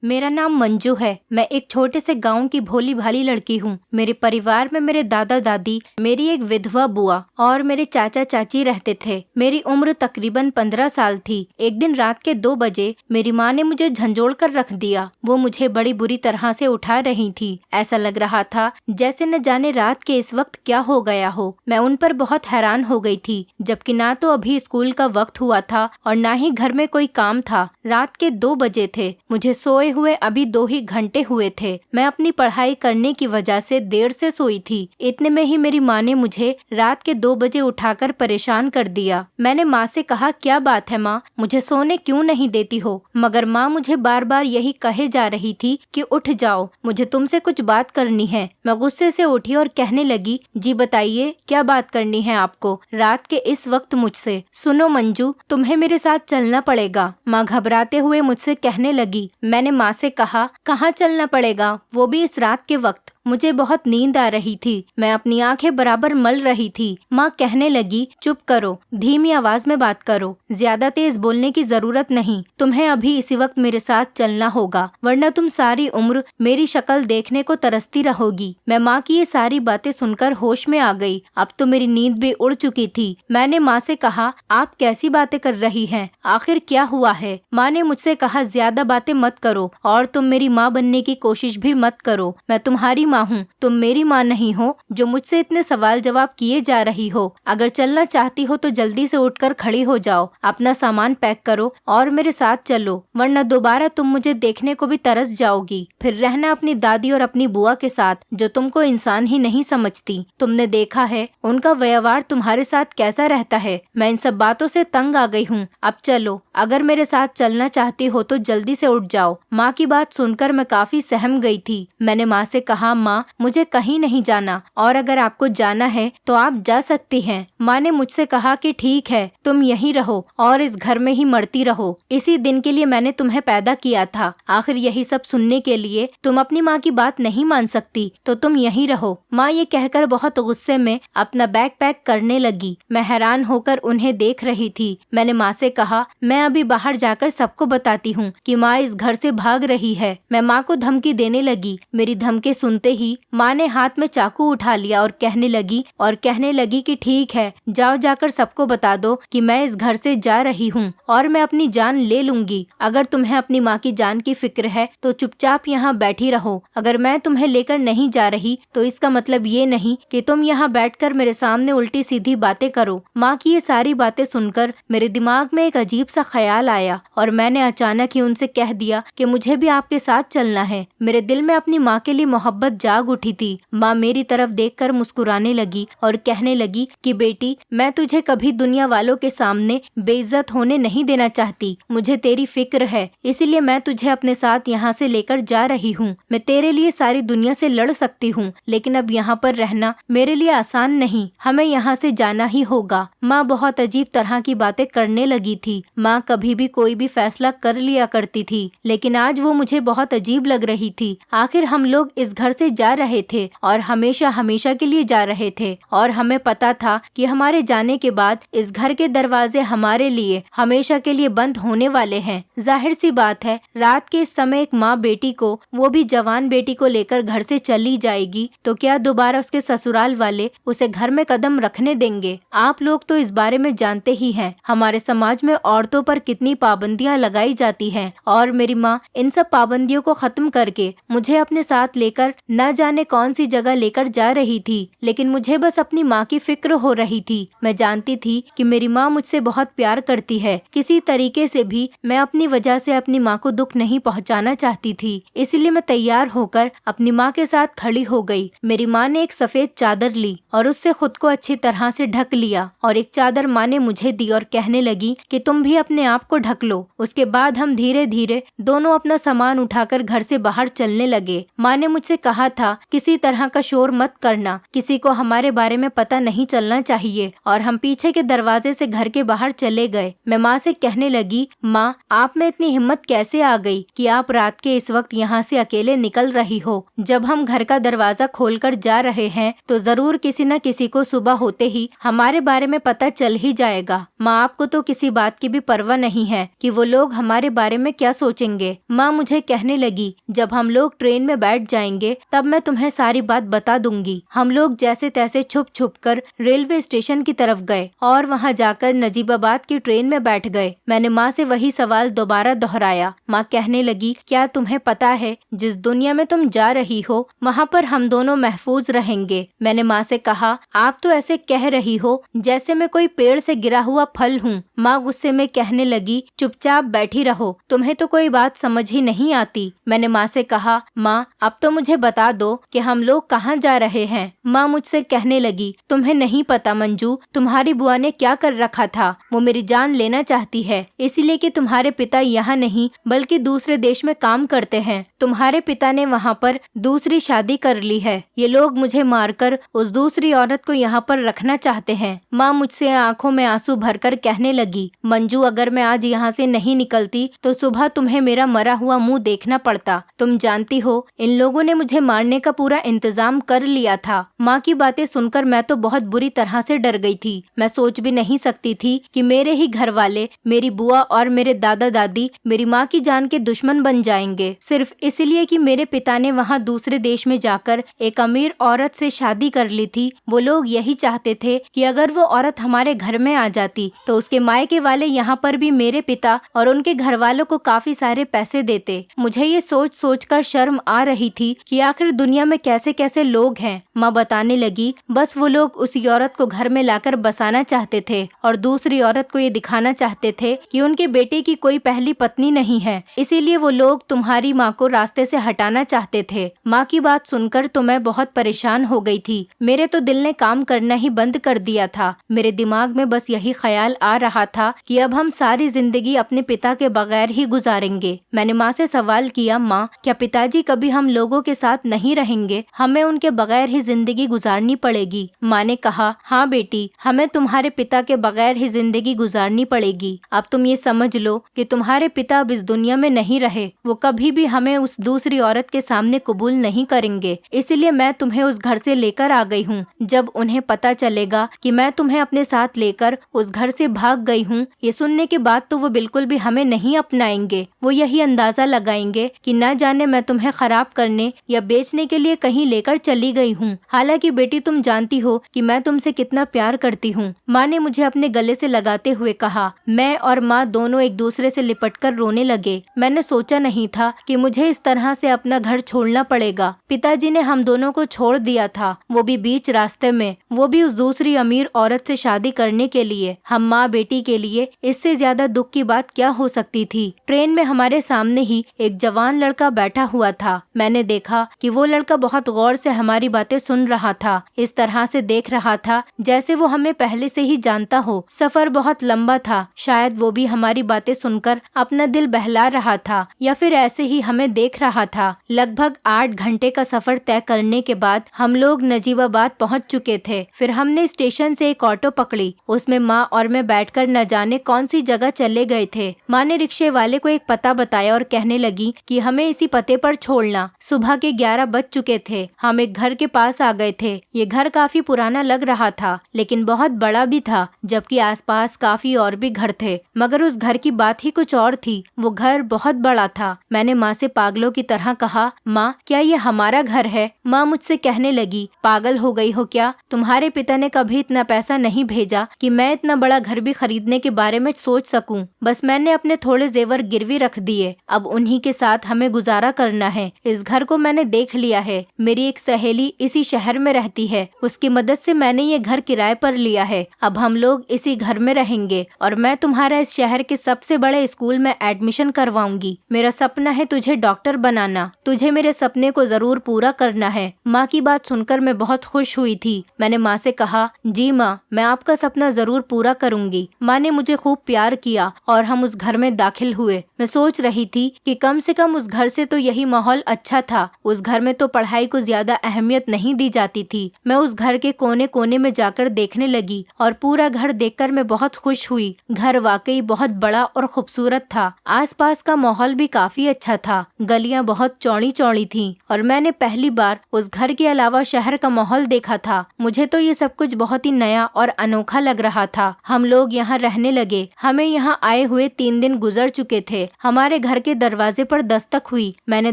मेरा नाम मंजू है। मैं एक छोटे से गांव की भोली भाली लड़की हूँ। मेरे परिवार में मेरे दादा दादी, मेरी एक विधवा बुआ और मेरे चाचा चाची रहते थे। मेरी उम्र तकरीबन 15 साल थी। एक दिन रात के 2 बजे मेरी माँ ने मुझे झंझोड़ कर रख दिया। वो मुझे बड़ी बुरी तरह से उठा रही थी। ऐसा लग रहा था जैसे न जाने रात के इस वक्त क्या हो गया हो। मैं उन पर बहुत हैरान हो गई थी, जबकि ना तो अभी स्कूल का वक्त हुआ था और ना ही घर में कोई काम था। रात के 2 बजे थे। मुझे सोए हुए अभी 2 ही घंटे हुए थे। मैं अपनी पढ़ाई करने की वजह से देर से सोई थी। इतने में ही मेरी माँ ने मुझे रात के 2 बजे उठाकर परेशान कर दिया। मैंने माँ से कहा, क्या बात है माँ, मुझे सोने क्यों नहीं देती हो? मगर माँ मुझे बार बार यही कहे जा रही थी कि उठ जाओ, मुझे तुमसे कुछ बात करनी है। मैं गुस्से से उठी और कहने लगी, जी बताइए, क्या बात करनी है आपको रात के इस वक्त मुझसे? सुनो मंजू, तुम्हें मेरे साथ चलना पड़ेगा। माँ घबराते हुए मुझसे कहने लगी। मैंने माँ से कहा, कहाँ चलना पड़ेगा, वो भी इस रात के वक्त? मुझे बहुत नींद आ रही थी। मैं अपनी आंखें बराबर मल रही थी। माँ कहने लगी, चुप करो, धीमी आवाज में बात करो, ज्यादा तेज बोलने की जरूरत नहीं। तुम्हें अभी इसी वक्त मेरे साथ चलना होगा, वरना तुम सारी उम्र मेरी शक्ल देखने को तरसती रहोगी। मैं माँ की ये सारी बातें सुनकर होश में आ गई। अब तो मेरी नींद भी उड़ चुकी थी। मैंने माँ से कहा, आप कैसी बातें कर रही हैं? आखिर क्या हुआ है? माँ ने मुझसे कहा, ज्यादा बातें मत करो और तुम मेरी माँ बनने की कोशिश भी मत करो। मैं तुम्हारी माँ हूँ, तुम मेरी माँ नहीं हो जो मुझसे इतने सवाल जवाब किए जा रही हो। अगर चलना चाहती हो तो जल्दी से उठकर खड़ी हो जाओ, अपना सामान पैक करो और मेरे साथ चलो, वरना दोबारा तुम मुझे देखने को भी तरस जाओगी। फिर रहना अपनी दादी और अपनी बुआ के साथ, जो तुमको इंसान ही नहीं समझती। तुमने देखा है उनका व्यवहार तुम्हारे साथ कैसा रहता है। मैं इन सब बातों से तंग आ गई हूँ। अब चलो, अगर मेरे साथ चलना चाहती हो तो जल्दी से उठ जाओ। माँ की बात सुनकर मैं काफी सहम गई थी। मैंने माँ से कहा, माँ मुझे कहीं नहीं जाना और अगर आपको जाना है तो आप जा सकती हैं। माँ ने मुझसे कहा कि ठीक है, तुम यहीं रहो और इस घर में ही मरती रहो। इसी दिन के लिए मैंने तुम्हें पैदा किया था। आखिर यही सब सुनने के लिए तुम अपनी माँ की बात नहीं मान सकती तो तुम यहीं रहो। माँ ये कहकर बहुत गुस्से में अपना बैग पैक करने लगी। मैं हैरान होकर उन्हें देख रही थी। मैंने माँ से कहा, मैं अभी बाहर जाकर सबको बताती हूँ कि माँ इस घर से भाग रही है। मैं माँ को धमकी देने लगी। मेरी धमकी सुनते ही माँ ने हाथ में चाकू उठा लिया और कहने लगी कि ठीक है, जाओ जाकर सबको बता दो कि मैं इस घर से जा रही हूँ और मैं अपनी जान ले लूंगी। अगर तुम्हें अपनी माँ की जान की फिक्र है तो चुपचाप यहाँ बैठी रहो। अगर मैं तुम्हें लेकर नहीं जा रही तो इसका मतलब ये नहीं कि तुम यहाँ बैठकर मेरे सामने उल्टी सीधी बातें करो। माँ की ये सारी बातें सुनकर मेरे दिमाग में एक अजीब सा ख्याल आया और मैंने अचानक ही उनसे कह दिया कि मुझे भी आपके साथ चलना है। मेरे दिल में अपनी माँ के लिए मोहब्बत जाग उठी थी। माँ मेरी तरफ देखकर मुस्कुराने लगी और कहने लगी कि बेटी, मैं तुझे कभी दुनिया वालों के सामने बेइज्जत होने नहीं देना चाहती। मुझे तेरी फिक्र है, इसीलिए मैं तुझे अपने साथ यहाँ से लेकर जा रही हूँ। मैं तेरे लिए सारी दुनिया से लड़ सकती हूँ, लेकिन अब यहाँ पर रहना मेरे लिए आसान नहीं। हमें यहाँ से जाना ही होगा। माँ बहुत अजीब तरह की बातें करने लगी थी। माँ कभी भी कोई भी फैसला कर लिया करती थी, लेकिन आज वो मुझे बहुत अजीब लग रही थी। आखिर हम लोग इस घर से जा रहे थे और हमेशा हमेशा के लिए जा रहे थे और हमें पता था कि हमारे जाने के बाद इस घर के दरवाजे हमारे लिए हमेशा के लिए बंद होने वाले हैं। जाहिर सी बात है, रात के इस समय एक माँ बेटी को, वो भी जवान बेटी को लेकर घर से चली जाएगी तो क्या दोबारा उसके ससुराल वाले उसे घर में कदम रखने देंगे? आप लोग तो इस बारे में जानते ही हैं, हमारे समाज में औरतों पर कितनी पाबंदियां लगाई जाती हैं और मेरी माँ इन सब पाबंदियों को खत्म करके मुझे अपने साथ लेकर न जाने कौन सी जगह लेकर जा रही थी। लेकिन मुझे बस अपनी माँ की फिक्र हो रही थी। मैं जानती थी कि मेरी माँ मुझसे बहुत प्यार करती है। किसी तरीके से भी मैं अपनी वजह से अपनी माँ को दुख नहीं पहुँचाना चाहती थी। इसलिए मैं तैयार होकर अपनी माँ के साथ खड़ी हो गई। मेरी माँ ने एक सफेद चादर ली और उससे खुद को अच्छी तरह से ढक लिया और एक चादर माँ ने मुझे दी और कहने लगी कि तुम भी अपने आप को ढक लो। उसके बाद हम धीरे धीरे दोनों अपना सामान उठाकर घर से बाहर चलने लगे। माँ ने मुझसे कहा था किसी तरह का शोर मत करना, किसी को हमारे बारे में पता नहीं चलना चाहिए। और हम पीछे के दरवाजे से घर के बाहर चले गए। मैं माँ से कहने लगी, माँ आप में इतनी हिम्मत कैसे आ गई कि आप रात के इस वक्त यहाँ से अकेले निकल रही हो? जब हम घर का दरवाजा खोलकर जा रहे हैं तो जरूर किसी न किसी को सुबह होते ही हमारे बारे में पता चल ही जाएगा। माँ आपको तो किसी बात की भी परवाह नहीं है कि वो लोग हमारे बारे में क्या सोचेंगे। माँ मुझे कहने लगी, जब हम लोग ट्रेन में बैठ जाएंगे तब मैं तुम्हें सारी बात बता दूंगी। हम लोग जैसे तैसे छुप छुप कर रेलवे स्टेशन की तरफ गए और वहाँ जाकर नजीबाबाद की ट्रेन में बैठ गए। मैंने माँ से वही सवाल दोबारा दोहराया। माँ कहने लगी, क्या तुम्हें पता है जिस दुनिया में तुम जा रही हो वहाँ पर हम दोनों महफूज रहेंगे? मैंने माँ से कहा, आप तो ऐसे कह रही हो जैसे मैं कोई पेड़ से गिरा हुआ फल हूँ। माँ गुस्से में कहने लगी, चुपचाप बैठी रहो, तुम्हें तो कोई बात समझ ही नहीं आती। मैंने माँ से कहा, माँ अब तो मुझे बता दो कि हम लोग कहाँ जा रहे हैं। माँ मुझसे कहने लगी, तुम्हें नहीं पता मंजू, तुम्हारी बुआ ने क्या कर रखा था? वो मेरी जान लेना चाहती है, इसलिए कि तुम्हारे पिता यहाँ नहीं बल्कि दूसरे देश में काम करते हैं। तुम्हारे पिता ने वहाँ पर दूसरी शादी कर ली है। ये लोग मुझे मारकर उस दूसरी औरत को यहाँ पर रखना चाहते हैं। माँ मुझसे आंखों में आंसू भरकर कहने लगी, मंजू अगर मैं आज यहाँ से नहीं निकलती तो सुबह तुम्हें मेरा मरा हुआ मुंह देखना पड़ता। तुम जानती हो इन लोगों ने मुझे मारने का पूरा इंतजाम कर लिया था। माँ की बातें सुनकर मैं तो बहुत बुरी तरह से डर गई थी। मैं सोच भी नहीं सकती थी कि मेरे ही घर वाले, मेरी बुआ और मेरे दादा दादी मेरी माँ की जान के दुश्मन बन जाएंगे, सिर्फ इसलिए कि मेरे पिता ने वहाँ दूसरे देश में जाकर एक अमीर औरत से शादी कर ली थी। वो लोग यही चाहते थे कि अगर वो औरत हमारे घर में आ जाती तो उसके मायके वाले यहाँ पर भी मेरे पिता और उनके घर वालों को काफी सारे पैसे देते। मुझे ये सोच सोच कर शर्म आ रही थी कि आखिर दुनिया में कैसे कैसे लोग हैं। माँ बताने लगी, बस वो लोग उसी औरत को घर में लाकर बसाना चाहते थे और दूसरी औरत को ये दिखाना चाहते थे कि उनके बेटे की कोई पहली पत्नी नहीं है, इसीलिए वो लोग तुम्हारी माँ को रास्ते से हटाना चाहते थे। माँ की बात सुनकर तो मैं बहुत परेशान हो गई थी। मेरे तो दिल ने काम करना ही बंद कर दिया था। मेरे दिमाग में बस यही ख्याल आ रहा था कि अब हम सारी जिंदगी अपने पिता के बगैर ही गुजारेंगे। मैंने माँ से सवाल किया, माँ क्या पिताजी कभी हम लोगों के साथ नहीं रहेंगे? हमें उनके बगैर ही जिंदगी गुजारनी पड़ेगी। माँ ने कहा, हाँ बेटी, हमें तुम्हारे पिता के बगैर ही जिंदगी गुजारनी पड़ेगी। अब तुम ये समझ लो कि तुम्हारे पिता अब इस दुनिया में नहीं रहे। वो कभी भी हमें उस दूसरी औरत के सामने कबूल नहीं करेंगे, इसलिए मैं तुम्हें उस घर से लेकर आ गई हूँ। जब उन्हें पता चलेगा कि मैं तुम्हें अपने साथ लेकर उस घर से भाग गई हूँ, ये सुनने के बाद तो वो बिल्कुल भी हमें नहीं अपनाएंगे। वो यही अंदाजा लगाएंगे कि न जाने मैं तुम्हें खराब करने या बेचने के लिए कहीं लेकर चली गई हूँ। हालांकि बेटी तुम जानती हो कि मैं तुमसे कितना प्यार करती हूँ। माँ ने मुझे अपने गले से लगाते हुए कहा। मैं और माँ दोनों एक दूसरे से लिपटकर रोने लगे। मैंने सोचा नहीं था कि मुझे इस तरह से अपना घर छोड़ना पड़ेगा। पिताजी ने हम दोनों को छोड़ दिया था, वो भी बीच रास्ते में, वो भी उस दूसरी अमीर औरत से शादी करने के लिए। हम माँ बेटी के लिए इससे ज्यादा दुख की बात क्या हो सकती थी। ट्रेन में हमारे सामने ही एक जवान लड़का बैठा हुआ था। मैंने देखा कि वो लड़का बहुत गौर से हमारी बातें सुन रहा था, इस तरह से देख रहा था जैसे वो हमें पहले से ही जानता हो। सफर बहुत लंबा था, शायद वो भी हमारी बातें सुनकर अपना दिल बहला रहा था या फिर ऐसे ही हमें देख रहा था। लगभग 8 घंटे का सफर तय करने के बाद हम लोग नजीबाबाद पहुंच चुके थे। फिर हमने स्टेशन से एक ऑटो पकड़ी, उसमें माँ और मैं बैठकर न जाने कौन सी जगह चले गए थे। माँ ने रिक्शे वाले को एक पता बताया और कहने लगी कि हमें इसी पते पर छोड़ना। सुबह के 11 बज चुके थे। हम एक घर के पास आ गए थे। ये घर काफी पुराना लग रहा था, लेकिन बहुत बड़ा भी था, जबकि आसपास काफी और भी घर थे। मगर उस घर की बात ही कुछ और थी। वो घर बहुत बड़ा था। मैंने माँ से पागलों की तरह कहा, माँ क्या ये हमारा घर है? माँ मुझसे कहने लगी, पागल हो गई हो क्या? तुम्हारे पिता ने कभी इतना पैसा नहीं भेजा कि मैं इतना बड़ा घर भी खरीदने के बारे में सोच सकूं। बस मैंने अपने थोड़े जेवर गिरवी रख दिए, अब उन्हीं के साथ हमें गुजारा करना है। इस घर को मैंने देख लिया है। मेरी एक सहेली इसी शहर में रहती है, उसकी मदद से मैंने ये घर किराए पर लिया है। अब हम लोग इसी घर में रहेंगे और मैं तुम्हारा इस शहर के सबसे बड़े स्कूल में एडमिशन करवाऊंगी। मेरा सपना है तुझे डॉक्टर बनाना। तुझे मेरे सपने को जरूर पूरा करना है। माँ की बात सुनकर मैं बहुत खुश हुई थी। मैंने माँ से कहा, जी माँ, मैं आपका सपना जरूर पूरा करूंगी। माँ ने मुझे खूब प्यार किया और हम उस घर में दाखिल हुए। मैं सोच रही थी कि कम से कम उस घर से तो यही माहौल अच्छा था। उस घर में तो पढ़ाई को ज्यादा अहमियत नहीं दी जाती थी। मैं उस घर के कोने कोने में जाकर देखने लगी और पूरा घर देखकर मैं बहुत खुश हुई। घर वाकई बहुत बड़ा और खूबसूरत था। आसपास का माहौल भी काफी अच्छा था। गलियां बहुत चौड़ी चौड़ी थीं और मैंने पहली बार उस घर के अलावा शहर का माहौल देखा था। मुझे तो ये सब कुछ बहुत ही नया और अनोखा लग रहा था। हम लोग यहाँ रहने लगे। हमें यहाँ आए हुए 3 दिन गुजर चुके थे। हमारे घर के दरवाजे पर दस्तक हुई। मैंने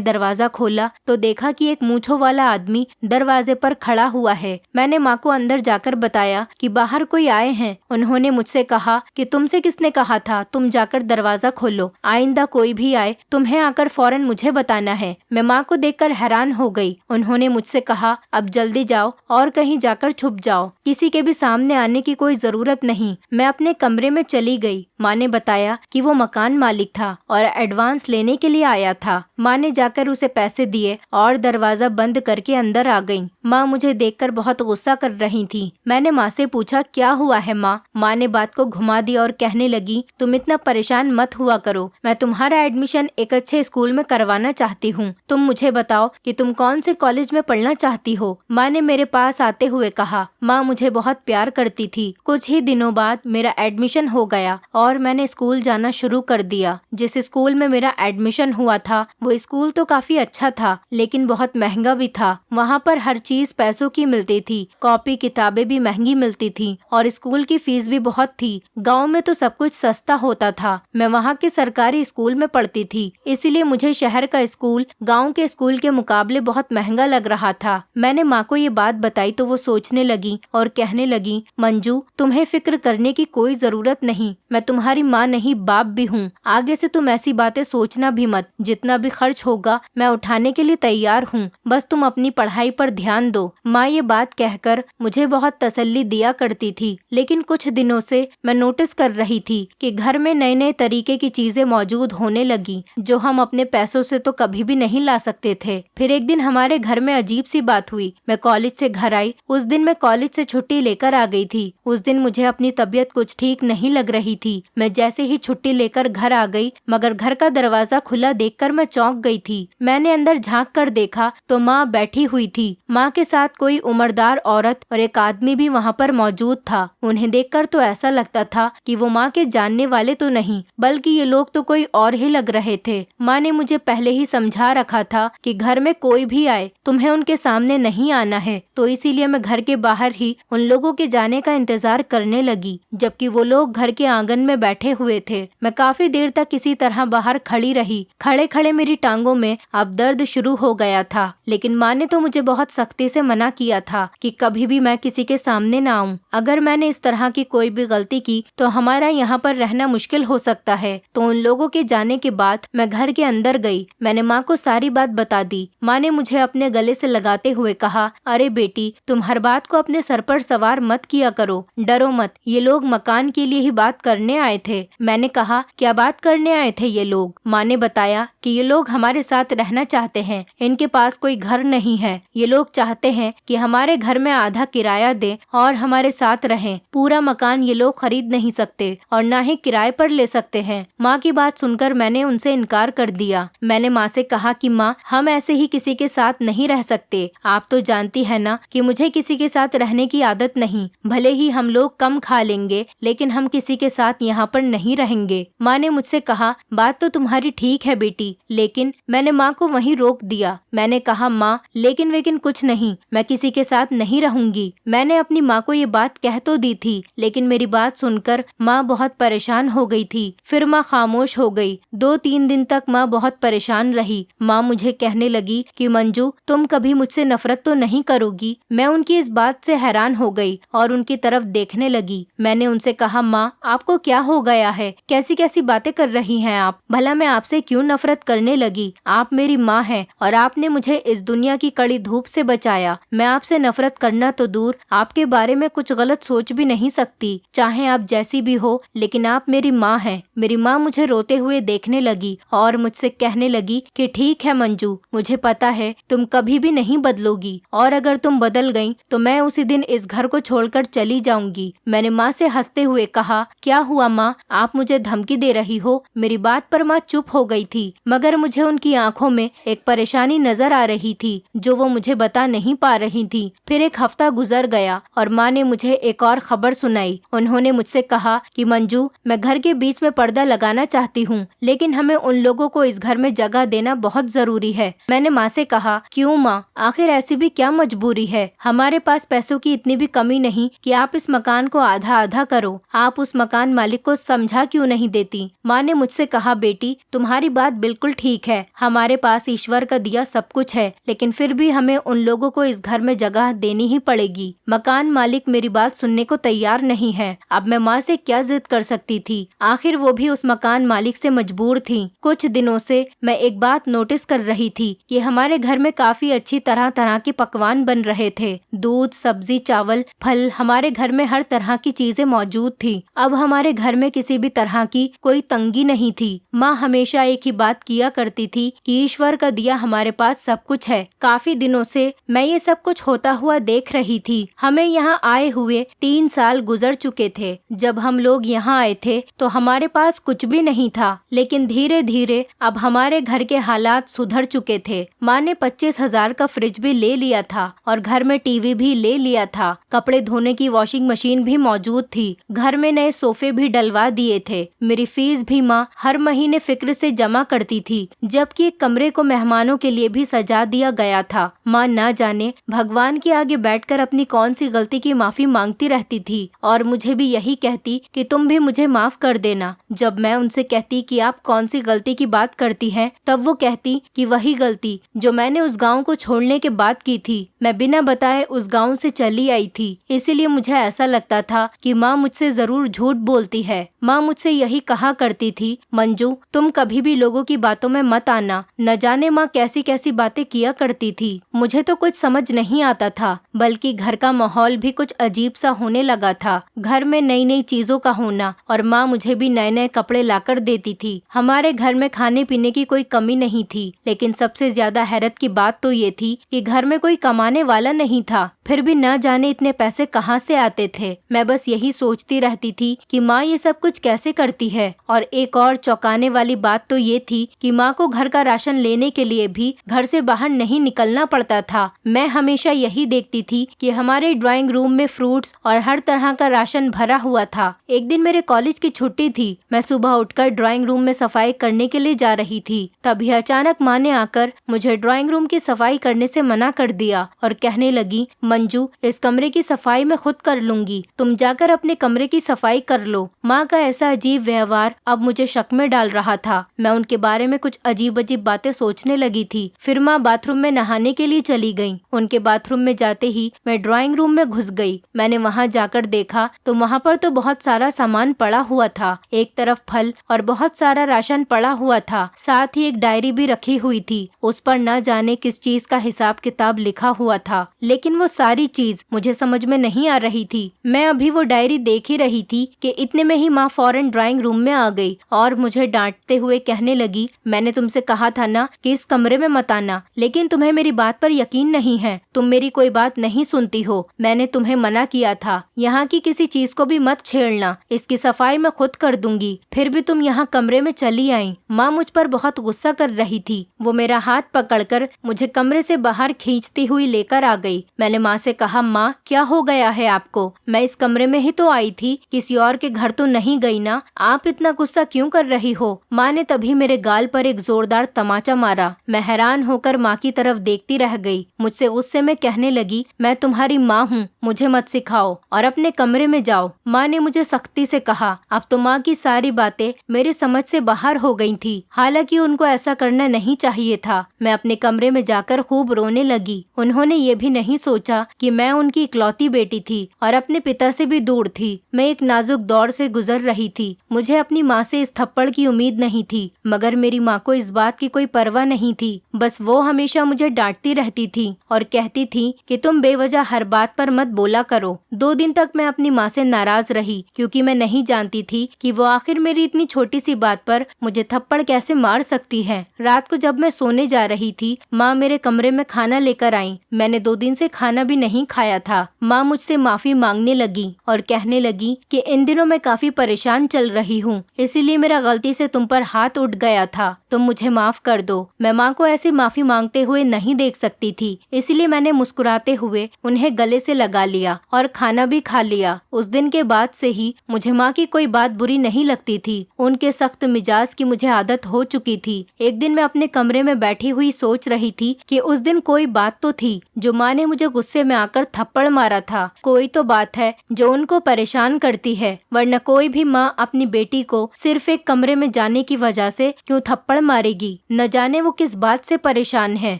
दरवाजा खोला तो देखा कि एक मूंछों वाला आदमी दरवाजे पर खड़ा हुआ है। मैंने माँ को अंदर जाकर बताया कि बाहर कोई आए हैं। उन्होंने मुझसे कहा कि तुमसे किसने कहा था, तुम जाकर दरवाजा खोलो। आइंदा कोई भी आए तुम्हें आकर फौरन मुझे बताना है। मैं माँ को देखकर हैरान हो गई। उन्होंने मुझसे कहा, अब जल्दी जाओ और कहीं जाकर छुप जाओ। किसी के भी सामने आने की कोई जरूरत नहीं। मैं अपने कमरे में चली गई। माँ ने बताया कि वो मकान मालिक था और एडवांस लेने के लिए आया था। माँ ने जाकर उसे पैसे दिए और दरवाजा बंद करके अंदर आ गई। माँ मुझे देखकर बहुत गुस्सा कर रही थी। मैंने माँ से पूछा, क्या हुआ है माँ? माँ ने बात को घुमा दिया और कहने लगी, तुम इतना परेशान मत हुआ करो। मैं तुम्हारा एडमिशन एक अच्छे स्कूल में करवाना चाहती हूँ। तुम मुझे बताओ कि तुम कौन से कॉलेज में पढ़ना चाहती हो। माँ ने मेरे पास आते हुए कहा। माँ मुझे बहुत प्यार करती थी। कुछ ही दिनों बाद मेरा एडमिशन हो गया और मैंने स्कूल जाना शुरू कर दिया। जिस स्कूल में मेरा एडमिशन हुआ था वो स्कूल तो काफी अच्छा था, लेकिन बहुत महंगा भी था। वहाँ पर हर चीज पैसों की मिलती थी। कॉपी किताबें भी महंगी मिलती थी और स्कूल की फीस भी बहुत थी। गांव में तो सब कुछ सस्ता होता था। मैं वहाँ के सरकारी स्कूल में पढ़ती थी, इसीलिए मुझे शहर का स्कूल गांव के स्कूल के मुकाबले बहुत महंगा लग रहा था। मैंने माँ को ये बात बताई तो वो सोचने लगी और कहने लगी, मंजू तुम्हें फिक्र करने की कोई जरूरत नहीं। मैं तुम्हारी माँ नहीं बाप भी हूँ। आगे से तुम ऐसी बातें सोचना भी मत। जितना भी खर्च होगा मैं उठाने के लिए तैयार हूँ। बस तुम अपनी पढ़ाई पर ध्यान दो। माँ ये बात कहकर मुझे बहुत तसल्ली दिया करती थी। लेकिन कुछ दिनों से मैं नोटिस कर रही थी कि घर में नए नए तरीके की चीजें मौजूद होने लगी जो हम अपने पैसों से तो कभी भी नहीं ला सकते थे। फिर एक दिन हमारे घर में अजीब सी बात हुई। मैं कॉलेज से घर आई। उस दिन मैं कॉलेज से छुट्टी लेकर आ गई थी। उस दिन मुझे अपनी तबीयत कुछ ठीक नहीं लग रही थी। मैं जैसे ही छुट्टी लेकर घर आ गई मगर घर का दरवाजा खुला देखकर मैं चौंक गई थी। मैंने अंदर झांक कर देखा तो माँ बैठी हुई थी। माँ के साथ कोई उम्रदार औरत और एक आदमी भी वहाँ पर मौजूद था। उन्हें देखकर तो ऐसा लगता था कि वो माँ के जानने वाले तो नहीं बल्कि ये लोग तो कोई और ही लग रहे थे। माँ ने मुझे पहले ही समझा रखा था कि घर में कोई भी आए तुम्हें उनके सामने नहीं आना है, तो इसीलिए मैं घर के बाहर ही उन लोगों के जाने का इंतजार करने लगी जबकि वो लोग घर के आंगन में बैठे हुए थे। मैं काफी देर तक इसी तरह बाहर खड़ी रही। खड़े खड़े मेरी टांगों में अब दर्द शुरू हो गया था, लेकिन माँ ने तो मुझे बहुत सख्ती से मना किया था कि कभी भी मैं किसी के सामने ना आऊं। अगर मैंने इस तरह की कोई भी गलती की तो हमारा यहाँ पर रहना मुश्किल हो सकता है। तो उन लोगों के जाने के बाद मैं घर के अंदर गई। मैंने माँ को सारी बात बता दी। माँ ने मुझे अपने गले से लगाते हुए कहा, अरे बेटी तुम हर बात को अपने सर पर सवार मत किया करो, डरो मत। ये लोग मकान के लिए ही बात करने आए थे। मैंने कहा, क्या बात करने आए थे ये लोग? माँ ने बताया कि ये लोग हमारे साथ रहना चाहते हैं। इनके पास कोई घर नहीं है। ये लोग चाहते हैं कि हमारे घर में आधा किराया दें और हमारे साथ रहें। पूरा मकान ये लोग खरीद नहीं सकते और ना ही किराए पर ले सकते हैं। माँ की बात सुनकर मैंने उनसे इनकार कर दिया। मैंने माँ से कहा कि माँ हम ऐसे ही किसी के साथ नहीं रह सकते। आप तो जानती है ना कि मुझे किसी के साथ रहने की आदत नहीं। भले ही हम लोग कम खा लेंगे लेकिन हम किसी के साथ यहाँ पर नहीं रहेंगे। माँ ने मुझसे कहा, बात तो तुम्हारी ठीक है बेटी, लेकिन मैंने माँ को वहीं रोक दिया। मैंने कहा, माँ लेकिन कुछ नहीं, मैं किसी के साथ नहीं रहूंगी। मैंने अपनी माँ को ये बात कह तो दी थी लेकिन मेरी बात सुनकर माँ बहुत परेशान हो गई थी। फिर माँ खामोश हो गई। 2-3 दिन तक माँ बहुत परेशान रही। माँ मुझे कहने लगी कि मंजू तुम कभी मुझसे नफरत तो नहीं करोगी? मैं उनकी इस बात से हैरान हो गई और उनकी तरफ देखने लगी। मैंने उनसे कहा, माँ आपको क्या हो गया है? कैसी कैसी बातें कर रही हैं आप? भला मैं आपसे क्यों नफरत करने लगी? आप मेरी माँ हैं और आपने मुझे इस दुनिया की कड़ी धूप से बचाया। मैं आपसे नफरत करना तो दूर आपके बारे में कुछ गलत सोच भी नहीं सकती, चाहे आप जैसी भी हो, लेकिन आप मेरी माँ हैं। मेरी माँ मुझे रोते हुए देखने लगी और मुझसे कहने लगी कि ठीक है मंजू, मुझे पता है तुम कभी भी नहीं बदलोगी और अगर तुम बदल गई तो मैं उसी दिन इस घर को छोड़कर चली जाऊंगी। मैंने माँ से हंसते हुए कहा, क्या हुआ माँ, आप मुझे धमकी दे रही हो? मेरी बात पर माँ चुप हो गई थी मगर मुझे उनकी आंखों में एक परेशानी नजर आ रही थी जो वो मुझे बता नहीं पा रही थी। फिर एक हफ्ता गुजर गया और माँ ने मुझे एक और खबर सुनाई। उन्होंने मुझसे कहा कि मंजू, मैं घर के बीच में पर्दा लगाना चाहती हूँ, लेकिन हमें उन लोगों को इस घर में जगह देना बहुत जरूरी है। मैंने माँ से कहा, क्यों माँ, आखिर ऐसी भी क्या मजबूरी है? हमारे पास पैसों की इतनी भी कमी नहीं कि आप इस मकान को आधा आधा करो। आप उस मकान मालिक को समझा क्यों नहीं देती? माँ ने मुझसे कहा, बेटी तुम्हारी बात बिल्कुल ठीक है, हमारे पास ईश्वर का दिया सब कुछ है, लेकिन फिर भी हमें उन लोगों को इस घर में जगह देनी ही पड़ेगी। मकान मालिक मेरी बात सुनने को तैयार नहीं है। अब मैं माँ से क्या जिद कर सकती थी? आखिर वो भी उस मकान मालिक से मजबूर थी। कुछ दिनों से मैं एक बात नोटिस कर रही थी कि हमारे घर में काफी अच्छी तरह तरह के पकवान बन रहे थे। दूध, सब्जी, चावल, फल, हमारे घर में हर तरह की चीजें मौजूद थी। अब हमारे घर में किसी भी तरह की कोई तंगी नहीं थी। माँ हमेशा एक ही बात किया करती थी कि ईश्वर का दिया हमारे पास सब कुछ है। काफी दिनों से मैं ये सब कुछ होता हुआ देख रही थी। हमें यहाँ आए हुए 3 साल गुजर चुके थे। जब हम लोग यहाँ आए थे तो हमारे पास कुछ भी नहीं था, लेकिन धीरे धीरे अब हमारे घर के हालात सुधर चुके थे। माँ ने 25,000 का फ्रिज भी ले लिया था और घर में टीवी भी ले लिया था। कपड़े धोने की वॉशिंग मशीन भी मौजूद थी। घर में नए सोफे भी डलवा दिए थे। मेरी फीस भी माँ हर महीने फिक्र से जमा करती थी, जबकि एक कमरे को मेहमानों के लिए भी सजा दिया गया था। माँ ना जाने भगवान के आगे बैठकर अपनी कौन सी गलती की माफी मांगती रहती थी और मुझे भी यही कहती कि तुम भी मुझे माफ कर देना। जब मैं उनसे कहती कि आप कौन सी गलती की बात करती हैं, तब वो कहती कि वही गलती जो मैंने उस गांव को छोड़ने के बाद की थी। मैं बिना बताए उस गांव से चली आई थी, इसीलिए मुझे ऐसा लगता था कि माँ मुझसे जरूर झूठ बोलती है। माँ मुझसे यही कहा करती थी, मंजू तुम कभी भी लोगों की बातों में मत आना। न जाने माँ कैसी कैसी बातें किया करती थी। मुझे तो कुछ समझ नहीं आता था, बल्कि घर का माहौल भी कुछ अजीब सा होने लगा था। घर में नई नई चीजों का होना और माँ मुझे भी नए नए कपड़े लाकर देती थी। हमारे घर में खाने पीने की कोई कमी नहीं थी, लेकिन सबसे ज्यादा हैरत की बात तो ये थी कि घर में कोई कमाने वाला नहीं था। फिर भी न जाने इतने पैसे कहाँ से आते थे। मैं बस यही सोचती रहती थी कि माँ ये सब कुछ कैसे करती है। और एक और चौंकाने वाली बात तो ये थी कि माँ को घर का राशन लेने के लिए भी घर से बाहर नहीं निकलना पड़ता था। मैं हमेशा यही देखती थी कि हमारे ड्राइंग रूम में फ्रूट्स और हर तरह का राशन भरा हुआ था। एक दिन मेरे कॉलेज की छुट्टी थी। मैं सुबह उठकर ड्राइंग रूम में सफाई करने के लिए जा रही थी। तभी अचानक माँ ने आकर मुझे ड्राइंग रूम की सफाई करने से मना कर दिया और कहने लगी, मंजू इस कमरे की सफाई मैं खुद कर लूंगी, तुम जाकर अपने कमरे की सफाई कर लो। माँ का ऐसा अजीब व्यवहार अब मुझे शक में डाल रहा था। मैं उनके बारे में कुछ अजीब अजीब बातें सोचने लगी थी। फिर माँ बाथरूम में नहाने के लिए चली गयी। उनके बाथरूम में जाते ही मैं ड्राइंग रूम में घुस गई। मैंने वहाँ जाकर देखा तो वहाँ पर तो बहुत सारा सामान पड़ा हुआ था। एक तरफ फल और बहुत सारा राशन पड़ा हुआ था। साथ ही एक डायरी भी रखी हुई थी। उस पर न जाने किस चीज का हिसाब किताब लिखा हुआ था, लेकिन वो सारी चीज मुझे समझ में नहीं आ रही थी। मैं अभी वो डायरी देख ही रही थी कि इतने में ही माँ फौरन ड्राइंग रूम में आ गई और मुझे डांटते हुए कहने लगी, मैंने तुमसे कहा था ना कि इस कमरे में मत आना, लेकिन तुम्हें मेरी बात पर यकीन नहीं है। तुम मेरी कोई बात नहीं सुनती हो। मैंने तुम्हें मना किया था, यहाँ की किसी चीज को भी मत छेड़ना, इसकी सफाई मैं खुद कर दूंगी। फिर भी तुम यहाँ कमरे में चली आई। माँ मुझ पर बहुत गुस्सा कर रही थी। वो मेरा हाथ पकड़कर मुझे कमरे से बाहर खींचती हुई लेकर आ गई। मैंने माँ से कहा, माँ क्या हो गया है आपको? मैं इस कमरे में ही तो आई थी, किसी और के घर तो नहीं गई ना। आप इतना गुस्सा क्यों कर रही हो? माँ ने तभी मेरे गाल पर एक जोरदार तमाचा मारा। मैं हैरान होकर माँ की तरफ देखती रह गई। मुझसे गुस्से में कहने लगी, मैं तुम्हारी माँ हूँ, मुझे मत सिखाओ और अपने कमरे में जाओ। माँ ने मुझे सख्ती से कहा। अब तो माँ की सारी बातें मेरी समझ से बाहर हो गई थी। हालांकि उनको ऐसा करना नहीं चाहिए था। मैं अपने कमरे में जाकर खूब रोने लगी। उन्होंने ये भी नहीं सोचा कि मैं उनकी इकलौती बेटी थी और अपने पिता से भी दूर थी। मैं एक नाजुक दौर से गुजर रही थी। मुझे अपनी माँ से इस थप्पड़ की उम्मीद नहीं थी, मगर मेरी माँ को इस बात की कोई परवाह नहीं थी। बस वो हमेशा मुझे डांटती रहती थी और कहती थी कि तुम बेवजह हर बात पर मत बोला करो। 2 दिन तक मैं अपनी माँ से नाराज रही, क्योंकि मैं नहीं जानती थी कि वो आखिर मेरी इतनी छोटी सी बात पर मुझे थप्पड़ कैसे मार सकती है। रात को जब मैं सोने जा रही थी, माँ मेरे कमरे में खाना लेकर आई। मैंने 2 दिन से खाना भी नहीं खाया था। माँ मुझसे माफी मांगने लगी और कहने लगी कि इन दिनों मैं काफी परेशान चल रही हूँ, इसीलिए मेरा गलती से तुम पर हाथ उठ गया था, तुम मुझे माफ कर दो। मैं माँ को ऐसी माफी मांगते हुए नहीं देख सकती थी, इसलिए मैंने मुस्कुराते हुए उन्हें गले से लगा लिया और खाना भी खा लिया। उस दिन के बाद से ही मुझे माँ की कोई बात बुरी नहीं लगती थी। उनके सख्त मिजाज की मुझे आदत हो चुकी थी। एक दिन मैं अपने कमरे में बैठी हुई सोच रही थी कि उस दिन कोई बात तो थी जो माँ ने मुझे गुस्से में आकर थप्पड़ मारा था। कोई तो बात है जो उनको परेशान करती है, वरना कोई भी माँ अपनी बेटी को सिर्फ एक कमरे में जाने की वजह से क्यों थप्पड़ मारेगी। न जाने वो किस बात से परेशान है।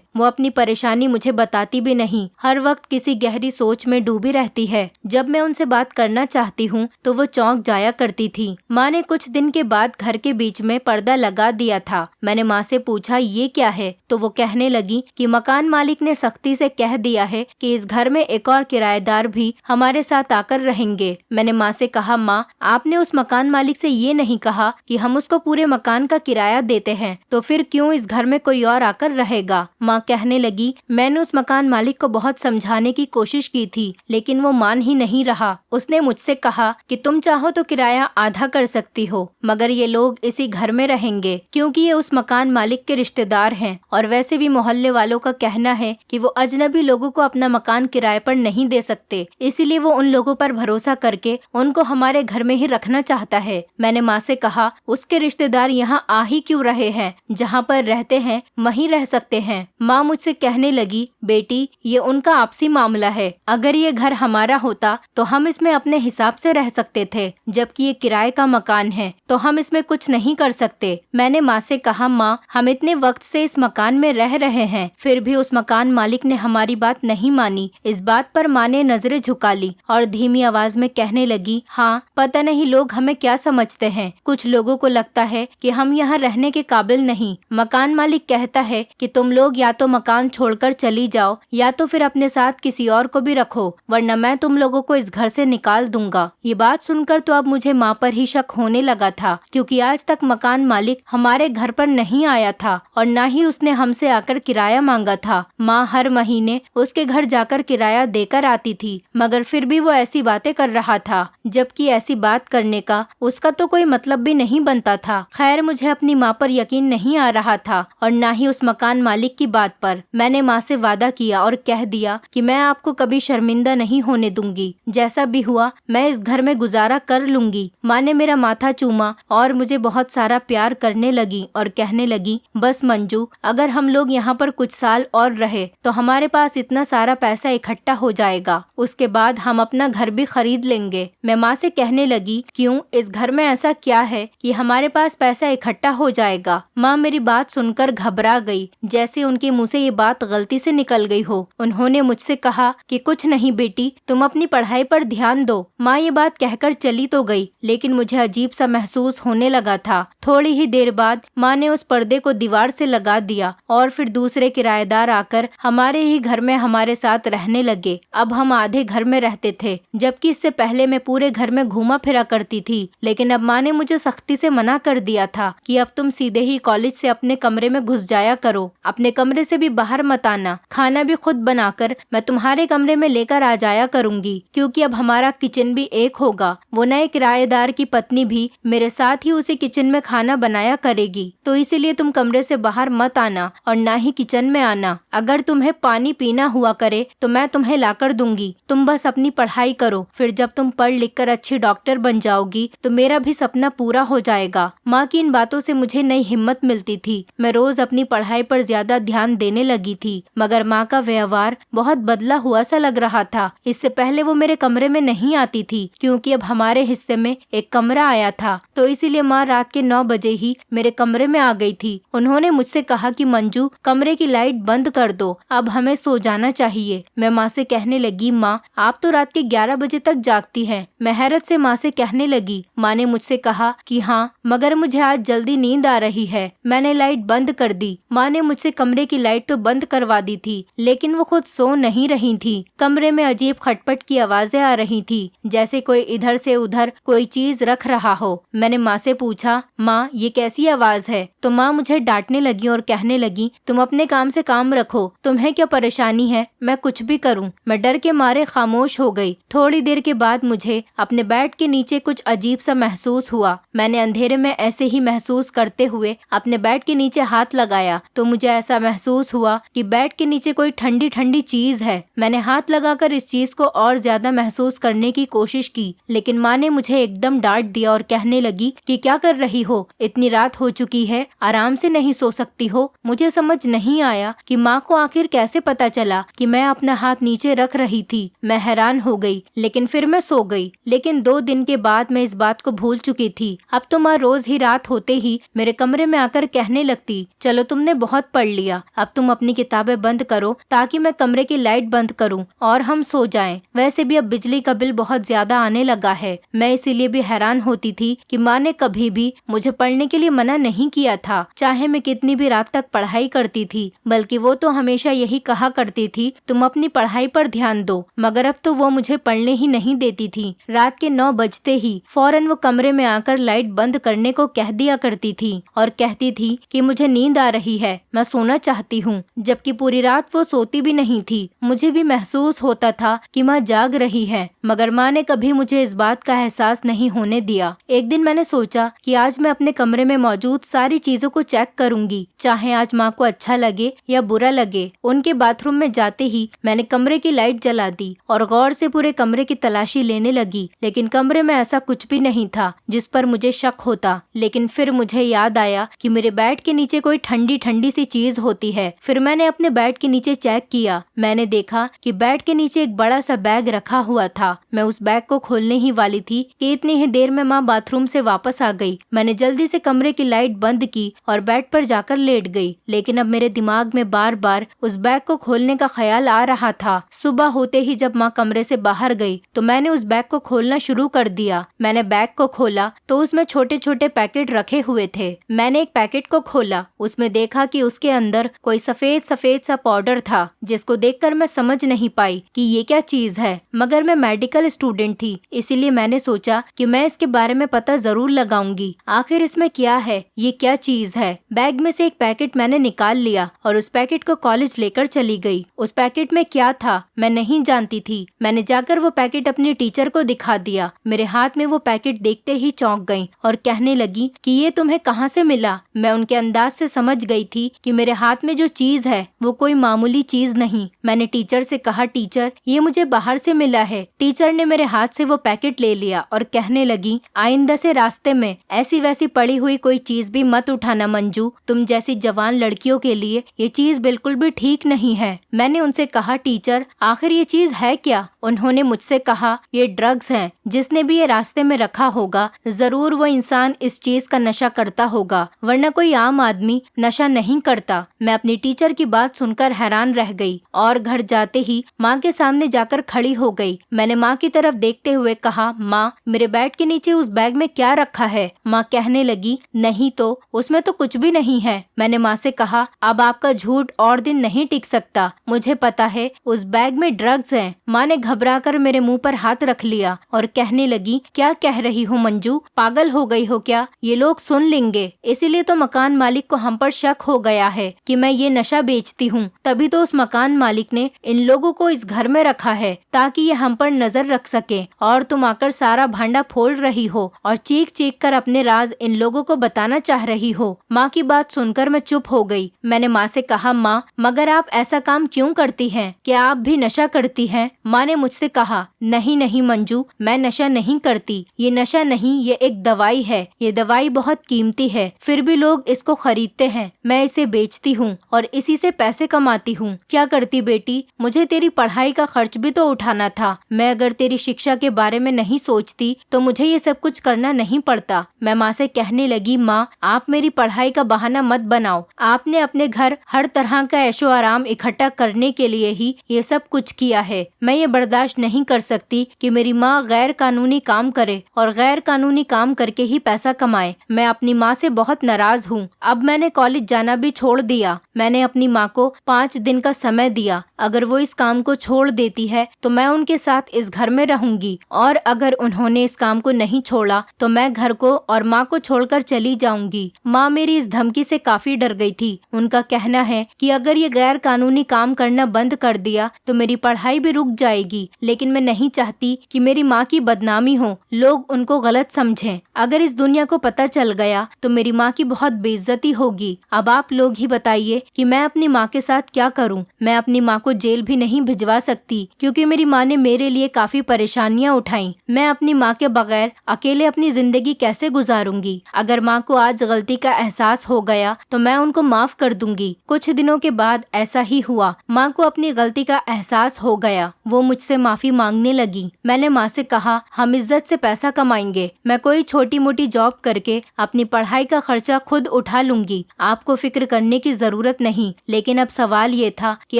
वो अपनी परेशानी मुझे बताती भी नहीं, हर वक्त किसी गहरी सोच में डूबी रहती है। जब मैं उनसे बात करना चाहती हूँ तो वो चौंक जाया करती थी। माँ ने कुछ दिन के बाद घर के बीच में पर्दा लगा दिया था। मैंने माँ से पूछा ये क्या है, तो वो कहने लगी कि मकान मालिक ने सख्ती से कह दिया है कि इस घर में एक और किराएदार भी हमारे साथ आकर रहेंगे। मैंने माँ से कहा, माँ आपने उस मकान मालिक से ये नहीं कहा कि हम उसको पूरे मकान का किराया देते हैं, तो फिर क्यों इस घर में कोई और आकर रहेगा। माँ कहने लगी, मैंने उस मकान मालिक को बहुत समझाने की कोशिश की थी, लेकिन वो मान ही नहीं रहा। उसने मुझसे कहा कि तुम चाहो तो किराया आधा कर सकती हो, मगर ये लोग इसी घर में रहेंगे क्योंकि ये उस मकान मालिक के रिश्तेदार हैं, और वैसे भी मोहल्ले वालों का कहना है कि वो अजनबी लोगों को अपना मकान किराए पर नहीं दे सकते, इसीलिए वो उन लोगों पर भरोसा करके उनको हमारे घर में ही रखना चाहता है। मैंने माँ से कहा, उसके रिश्तेदार यहाँ आ ही क्यों रहे हैं, जहाँ पर रहते हैं वहीं रह सकते हैं। माँ मुझसे कहने लगी, बेटी ये उनका आपसी मामला है, अगर ये घर हमारा होता तो हम इसमें अपने हिसाब से रह सकते थे, जबकि ये किराए का मकान है तो हम इसमें कुछ नहीं कर सकते। मैंने माँ से कहा, माँ हम इतने वक्त से इस मकान में रह रहे हैं, फिर भी उस मकान मालिक ने हमारी बात नहीं मानी। इस बात पर माँ ने नजरें झुका ली और धीमी आवाज में कहने लगी, हाँ पता नहीं लोग हमें क्या समझते हैं, कुछ लोगों को लगता है कि हम यहाँ रहने के काबिल नहीं। मकान मालिक कहता है कि तुम लोग या तो मकान छोड़कर चली जाओ या तो फिर अपने साथ किसी और को भी रखो, वरना मैं तुम लोगों को इस घर से निकाल दूंगा। ये बात सुनकर तो अब मुझे माँ पर ही शक होने लगा था, क्योंकि आज तक मकान मालिक हमारे घर पर नहीं आया था और न ही उसने हमसे आकर किराया मांगा था। माँ हर महीने उसके घर जाकर किराया देकर आती थी, मगर फिर भी वो ऐसी बातें कर रहा था, जबकि ऐसी बात करने का उसका तो कोई मतलब भी नहीं बनता था। खैर मुझे अपनी माँ पर यकीन नहीं आ रहा था और न ही उस मकान मालिक की बात पर। मैंने माँ से वादा किया और कह दिया कि मैं आपको कभी शर्मिंदा नहीं होने दूंगी, जैसा भी हुआ मैं इस घर में गुजारा कर लूंगी। माँ ने मेरा माथा चूमा और मुझे बहुत सारा प्यार करने लगी और कहने लगी, बस मंजू अगर हम लोग यहाँ पर कुछ साल और रहे तो हमारे पास इतना सारा पैसा इकट्ठा हो जाएगा, उसके बाद हम अपना घर भी खरीद लेंगे। मैं माँ से कहने लगी, क्यों, इस घर में ऐसा क्या है कि हमारे पास पैसा इकट्ठा हो जाएगा। माँ मेरी बात सुनकर घबरा गई, जैसे उनके मुँह से ये बात गलती से निकल गई हो। उन्होंने मुझसे कहा कि कुछ नहीं बेटी, तुम अपनी पढ़ाई पर ध्यान दो। माँ ये बात कहकर चली तो गई, लेकिन मुझे अजीब सा महसूस होने लगा था। थोड़ी ही देर बाद माँ ने उस पर्दे को दीवार से लगा दिया और फिर दूसरे किराएदार आकर हमारे ही घर में हमारे साथ रहने लगे। अब हम आधे घर में रहते थे, जबकि इससे पहले मैं पूरे घर में घूमा फिरा करती थी। लेकिन अब माँ ने मुझे सख्ती से मना कर दिया था कि अब तुम सीधे ही कॉलेज से अपने कमरे में घुस जाया करो, अपने कमरे से भी बाहर मत आना, खाना भी खुद बनाकर मैं तुम्हारे कमरे में लेकर आ जाया करूंगी, क्योंकि अब हमारा किचन भी एक होगा। वो नए किराएदार की पत्नी भी मेरे साथ ही उसी किचन में खाना बनाया करेगी, तो इसीलिए तुम कमरे से बाहर मत आना और ना ही किचन में आना। अगर तुम्हें पानी पीना हुआ करे तो मैं तुम्हें लाकर दूंगी, तुम बस अपनी पढ़ाई करो, फिर जब तुम पढ़ लिख कर अच्छी डॉक्टर बन जाओगी तो मेरा भी सपना पूरा हो जाएगा। माँ की इन बातों से मुझे नई हिम्मत मिलती थी। मैं रोज अपनी पढ़ाई पर ज्यादा ध्यान देने लगी थी, मगर माँ का व्यवहार बहुत बदला हुआ सा लग रहा था। इससे पहले वो मेरे कमरे में नहीं आती थी, क्योंकि अब हमारे हिस्से में एक कमरा आया था, तो इसीलिए माँ रात के 9 बजे ही मेरे कमरे में आ गई थी। उन्होंने मुझसे कहा कि मंजू कमरे की लाइट बंद कर दो, अब हमें सो जाना चाहिए। मैं माँ से कहने लगी, माँ आप तो रात के 11 बजे तक जागती हैं। मैं हैरत से माँ से कहने लगी। माँ ने मुझसे कहा कि हाँ, मगर मुझे आज जल्दी नींद आ रही है। मैंने लाइट बंद कर दी। माँ ने मुझसे कमरे की लाइट तो बंद करवा दी थी, लेकिन वो खुद सो नहीं रही थी। कमरे में अजीब खटपट की आवाजें आ रही थी, जैसे कोई इधर से उधर कोई चीज रख रहा हो। मैंने माँ से पूछा, माँ ये कैसी आवाज है? तो माँ मुझे डांटने लगी और कहने लगी, तुम अपने काम से काम रखो, तुम्हें क्या परेशानी है, मैं कुछ भी करूँ। मैं डर के मारे खामोश हो गई। थोड़ी देर के बाद मुझे अपने बेड के नीचे कुछ अजीब सा महसूस हुआ। मैंने अंधेरे में ऐसे ही महसूस करते हुए अपने बेड के नीचे हाथ लगाया तो मुझे ऐसा महसूस हुआ कि बेड के नीचे कोई ठंडी ठंडी चीज है। मैंने हाथ लगाकर इस चीज को और ज्यादा महसूस करने की कोशिश की, लेकिन माँ ने मुझे एकदम डांट दिया और कहने लगी कि क्या कर रही हो, इतनी रात हो चुकी है, आराम से नहीं सो सकती हो। मुझे समझ नहीं आया कि माँ को आखिर कैसे पता चला कि मैं अपना हाथ नीचे रख रही थी। मैं हैरान हो गई, लेकिन फिर मैं सो गई। लेकिन 2 दिन के बाद मैं इस बात को भूल चुकी थी। अब तो माँ रोज ही रात होते ही मेरे कमरे में आकर कहने लगती, चलो तुमने बहुत पढ़ लिया, अब तुम अपनी किताबें बंद करो ताकि मैं कमरे की लाइट बंद करूं और हम सो जाएं। वैसे भी अब बिजली का बिल बहुत ज्यादा आने लगा है। मैं इसीलिए भी हैरान होती थी कि माँ ने कभी भी मुझे पढ़ने के लिए मना नहीं किया था, चाहे मैं कितनी भी रात तक पढ़ाई करती थी। बल्कि वो तो हमेशा यही कहा करती थी, तुम अपनी पढ़ाई पर ध्यान दो। मगर अब तो वो मुझे पढ़ने ही नहीं देती थी। रात के 9 बजते ही फौरन वो कमरे में आकर लाइट बंद करने को कह दिया करती थी और कहती थी कि मुझे नींद आ रही है, मैं सोना चाहती हूँ। जबकि पूरी रात वो सोती भी नहीं थी। मुझे भी महसूस होता था कि माँ जाग रही है, मगर माँ ने कभी मुझे इस बात का एहसास नहीं होने दिया। एक दिन मैंने सोचा कि आज मैं अपने कमरे में मौजूद सारी चीजों को चेक करूंगी, चाहे आज माँ को अच्छा लगे या बुरा लगे। उनके बाथरूम में जाते ही मैंने कमरे की लाइट जला दी और गौर से पूरे कमरे की तलाशी लेने लगी, लेकिन कमरे में ऐसा कुछ भी नहीं था जिस पर मुझे शक होता। लेकिन फिर मुझे याद आया कि मेरे बेड के नीचे कोई ठंडी ठंडी सी चीज होती है। फिर मैंने अपने बेड के नीचे चेक किया। मैंने देखा कि बेड के नीचे एक बड़ा सा बैग रखा हुआ था। मैं उस बैग को खोलने ही वाली थी कि इतनी ही देर में माँ बाथरूम से वापस आ गई। मैंने जल्दी से कमरे की लाइट बंद की और बेड पर जाकर लेट गई। लेकिन अब मेरे दिमाग में बार बार उस बैग को खोलने का ख्याल आ रहा था। सुबह होते ही जब माँ कमरे से बाहर गई तो मैंने उस बैग को खोलना शुरू कर दिया। मैंने बैग को खोला तो उसमें छोटे छोटे पैकेट रखे हुए थे। मैंने एक पैकेट को खोला, उसमें देखा कि उसके अंदर कोई सफेद सफेद सा पाउडर था, जिसको देखकर मैं समझ नहीं पाई कि ये क्या चीज है। मगर मैं मेडिकल स्टूडेंट थी, इसीलिए मैंने सोचा कि मैं इसके बारे में पता जरूर लगाऊंगी, आखिर इसमें क्या है, ये क्या चीज है। बैग में से एक पैकेट मैंने निकाल लिया और उस पैकेट को कॉलेज लेकर चली गई। उस पैकेट में क्या था मैं नहीं जानती थी। मैंने जाकर वो पैकेट अपनी टीचर को दिखा दिया। मेरे हाथ में वो पैकेट देखते ही चौंक गई और कहने लगी कि ये तुम्हें कहाँ से मिला। मैं उनके अंदाज से समझ गई थी कि मेरे हाथ में जो चीज है वो कोई मामूली चीज नहीं। मैंने टीचर से कहा, टीचर ये मुझे बाहर से मिला है। टीचर ने मेरे हाथ से वो पैकेट ले लिया और कहने लगी, आइंदा से रास्ते में ऐसी वैसी पड़ी हुई कोई चीज भी मत उठाना मंजू, तुम जैसी जवान लड़कियों के लिए ये चीज बिल्कुल भी ठीक नहीं है। मैंने उनसे कहा, टीचर आखिर ये चीज है क्या। उन्होंने मुझसे कहा, ये ड्रग्स हैं। जिसने भी ये रास्ते में रखा होगा जरूर वो इंसान इस चीज का नशा करता होगा, वरना कोई आम आदमी नशा नहीं करता। मैं अपनी टीचर की बात सुनकर हैरान रह गई और घर जाते ही माँ के सामने जाकर खड़ी हो गई। मैंने माँ की तरफ देखते हुए कहा, माँ मेरे बेड के नीचे उस बैग में क्या रखा है। माँ कहने लगी, नहीं तो उसमें तो कुछ भी नहीं है। मैंने माँ से कहा, अब आपका झूठ और दिन नहीं टिक सकता, मुझे पता है उस बैग में ड्रग्स हैं। माँ ने घबराकर मेरे मुंह पर हाथ रख लिया और कहने लगी, क्या कह रही हो मंजू, पागल हो गई हो क्या, ये लोग सुन लेंगे। इसीलिए तो मकान मालिक को हम पर शक हो गया है कि मैं ये नशा बेचती हूँ, तभी तो उस मकान मालिक ने इन लोगों को इस घर में रखा है ताकि ये हम पर नजर रख सके। और तुम आकर सारा भांडा फोड़ रही हो और चीख चीख कर अपने राज इन लोगों को बताना चाह रही हो। माँ की बात सुनकर मैं चुप हो गई। मैंने माँ से कहा, माँ मगर आप ऐसा काम क्यों करती हैं, क्या आप भी नशा करती हैं। माँ ने मुझसे कहा, नहीं नहीं मंजू, मैं नशा नहीं करती, ये नशा नहीं, ये एक दवाई है। ये दवाई बहुत कीमती है, फिर भी लोग इसको खरीदते हैं। मैं इसे बेचती हूँ और इसी से पैसे कमाती हूँ। क्या करती बेटी, मुझे तेरी पढ़ाई का खर्च भी तो उठाना था। मैं अगर तेरी शिक्षा के बारे में नहीं सोचती तो मुझे ये सब कुछ करना नहीं पड़ता। मैं माँ से कहने लगी, माँ आप मेरी पढ़ाई का बहाना मत बनाओ। आपने अपने घर हर तरह का ऐशो आराम इकट्ठा करने के लिए ही ये सब कुछ किया है। मैं ये बर्दाश्त नहीं कर सकती कि मेरी माँ गैर कानूनी काम करे और गैर कानूनी काम करके ही पैसा कमाए। मैं अपनी माँ से बहुत नाराज हूँ। अब मैंने कॉलेज जाना भी छोड़ दिया। मैंने अपनी माँ को 5 दिन का समय दिया। अगर वो इस काम को छोड़ देती है तो मैं उनके साथ इस घर में रहूंगी, और अगर उन्होंने इस काम को नहीं छोड़ा तो मैं घर को और माँ को छोड़कर चली जाऊंगी। माँ मेरी इस धमकी से काफी डर गई थी। उनका कहना है कि अगर ये गैर कानूनी काम करना बंद कर दिया तो मेरी पढ़ाई भी रुक जाएगी। लेकिन मैं नहीं चाहती कि मेरी माँ की बदनामी हो, लोग उनको गलत समझें। अगर इस दुनिया को पता चल गया तो मेरी माँ की बहुत बेइज्जती होगी। अब आप लोग ही बताइए कि मैं अपनी माँ के साथ क्या करूं। मैं अपनी माँ को जेल भी नहीं भिजवा सकती क्योंकि मेरी माँ ने मेरे लिए काफी परेशानियां उठाई। मैं अपनी माँ के बगैर अकेले अपनी जिंदगी कैसे गुजारूंगी। अगर माँ को आज गलती का एहसास हो गया तो मैं उनको माफ कर दूंगी। कुछ दिनों के बाद ऐसा ही हुआ। माँ को अपनी गलती का एहसास हो गया। वो मुझसे माफी मांगने लगी। मैंने माँ से कहा, हम इज्जत से पैसा कमाएंगे। मैं कोई छोटी मोटी जॉब करके अपनी पढ़ाई का खर्चा खुद उठा लूंगी। आपको फिक्र करने की जरूरत नहीं। लेकिन अब सवाल ये था कि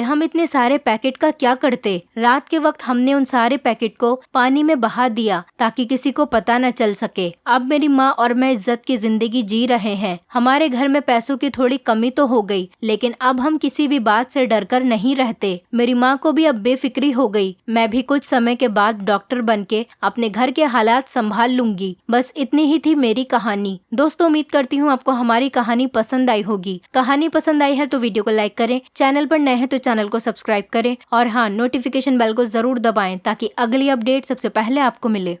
हम इतने सारे पैकेट का क्या करते। रात के वक्त हमने उन सारे पैकेट को पानी में बहा दिया ताकि किसी को पता न चल सके। अब मेरी माँ और मैं इज्जत की जिंदगी जी रहे हैं। हमारे घर में पैसों की थोड़ी कमी तो हो गई, लेकिन अब हम किसी भी बात से डरकर नहीं रहते। मेरी माँ को भी अब बेफिक्री हो गई। मैं भी कुछ समय के बाद डॉक्टर बनके अपने घर के हालात संभाल लूंगी। बस इतनी ही थी मेरी कहानी। दोस्तों, उम्मीद करती हूँ आपको हमारी कहानी पसंद आई होगी। कहानी पसंद आई है तो वीडियो को लाइक करें, चैनल पर नए हैं तो चैनल को सब्सक्राइब करें और हाँ, नोटिफिकेशन बेल को जरूर दबाएं ताकि अगली अपडेट सबसे पहले आपको मिले।